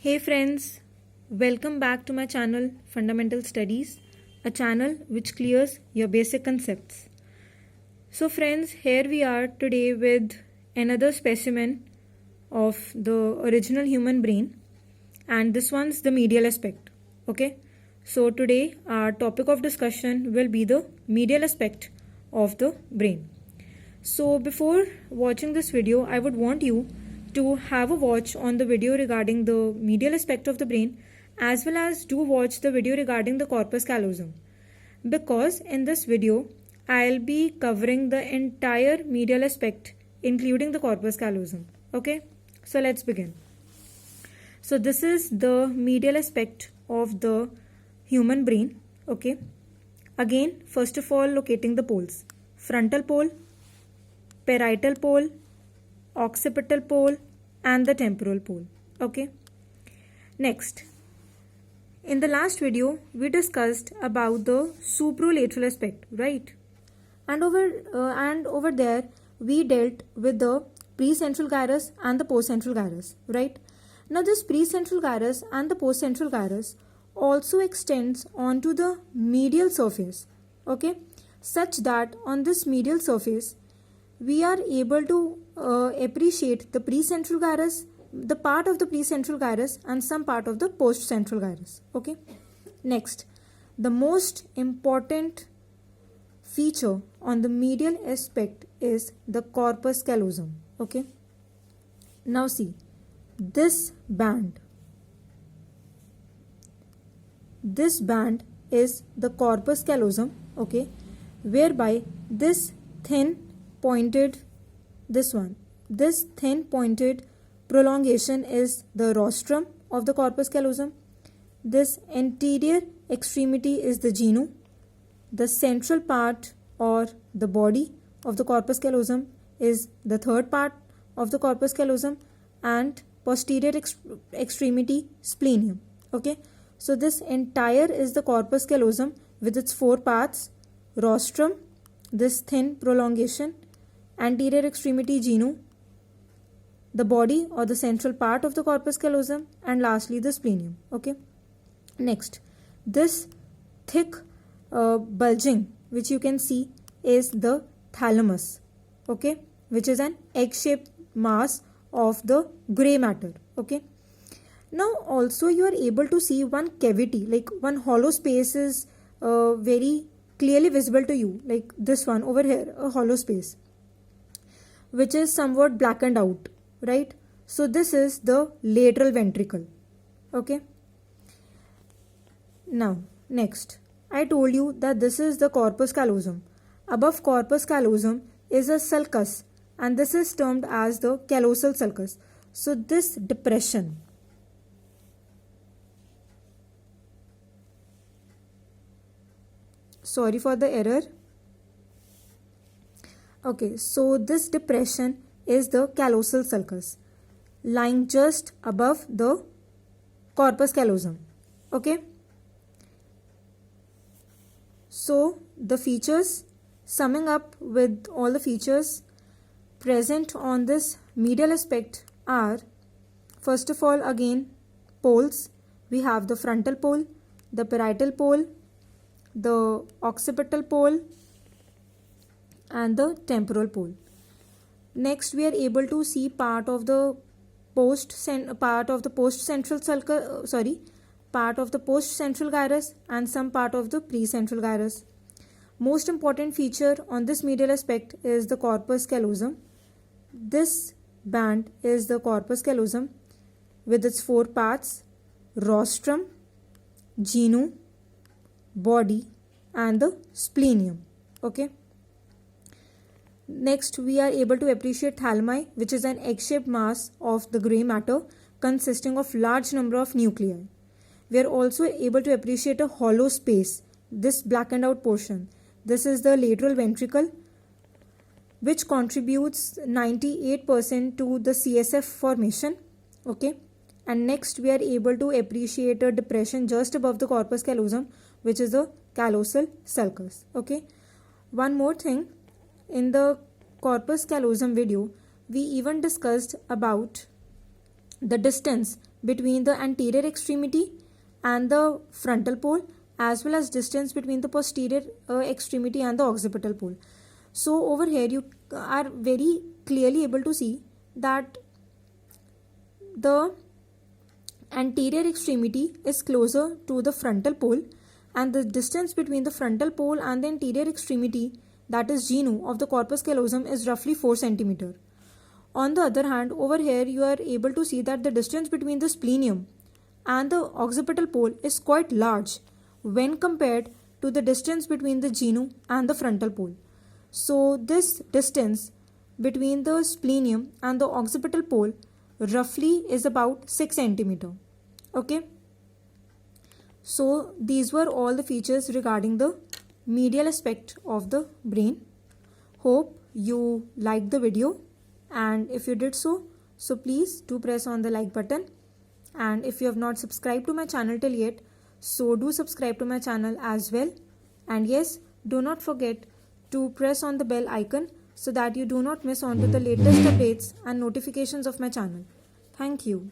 Hey friends, welcome back to my channel Fundamental Studies, a channel which clears your basic concepts. So friends, here we are today with another specimen of the original human brain, and this one's the medial aspect. Okay, so today our topic of discussion will be the medial aspect of the brain. So before watching this video, I would want you to have a watch on the video regarding the medial aspect of the brain, as well as do watch the video regarding the corpus callosum, because in this video I'll be covering the entire medial aspect including the corpus callosum. Okay, so let's begin. So this is the medial aspect of the human brain. Okay, again, first of all, locating the poles: frontal pole, parietal pole, occipital pole, and the temporal pole. Okay, next, in the last video we discussed about the supralateral aspect, right? And over there we dealt with the precentral gyrus and the postcentral gyrus, right? Now this precentral gyrus and the postcentral gyrus also extends onto the medial surface, okay, such that on this medial surface we are able to appreciate the precentral gyrus, the part of the precentral gyrus, and some part of the postcentral gyrus. Okay. Next, the most important feature on the medial aspect is the corpus callosum. Okay. Now see, this band is the corpus callosum. Okay, whereby this thin pointed prolongation is the rostrum of the corpus callosum. This anterior extremity is the genu. The central part or the body of the corpus callosum is the third part of the corpus callosum, and posterior extremity splenium. Okay, so this entire is the corpus callosum with its four parts: rostrum, this thin prolongation, anterior extremity genu, the body or the central part of the corpus callosum, and lastly the splenium. Okay. Next, this thick bulging which you can see is the thalamus. Okay, which is an egg-shaped mass of the gray matter. Okay. Now also you are able to see one cavity, like one hollow space is very clearly visible to you, like this one over here, a hollow space which is somewhat blackened out, right? So this is the lateral ventricle. Okay. Now next, I told you that this is the corpus callosum. Above corpus callosum is a sulcus, and this is termed as the callosal sulcus. So this depression, sorry for the error. Okay, so this depression is the callosal sulcus lying just above the corpus callosum. Okay, so the features, summing up with all the features present on this medial aspect are, first of all, again, poles. We have the frontal pole, the parietal pole, the occipital pole, and the temporal pole. Next, we are able to see part of the postcentral gyrus and some part of the precentral gyrus. Most important feature on this medial aspect is the corpus callosum. This band is the corpus callosum with its four parts: rostrum, genu, body, and the splenium. Okay. Next, we are able to appreciate thalami, which is an egg-shaped mass of the gray matter consisting of large number of nuclei. We are also able to appreciate a hollow space, this blackened out portion. This is the lateral ventricle, which contributes 98% to the CSF formation. Okay. And next, we are able to appreciate a depression just above the corpus callosum, which is the callosal sulcus. Okay. One more thing, in the corpus callosum video, we even discussed about the distance between the anterior extremity and the frontal pole, as well as distance between the posterior extremity and the occipital pole. So over here you are very clearly able to see that the anterior extremity is closer to the frontal pole, and the distance between the frontal pole and the anterior extremity, that is genu of the corpus callosum, is roughly 4 cm. On the other hand, over here you are able to see that the distance between the splenium and the occipital pole is quite large when compared to the distance between the genu and the frontal pole. So this distance between the splenium and the occipital pole roughly is about 6 cm. Okay. So these were all the features regarding the medial aspect of the brain. Hope you liked the video, and if you did so please do press on the like button, and if you have not subscribed to my channel till yet, so do subscribe to my channel as well. And yes, do not forget to press on the bell icon so that you do not miss on to the latest updates and notifications of my channel. Thank you.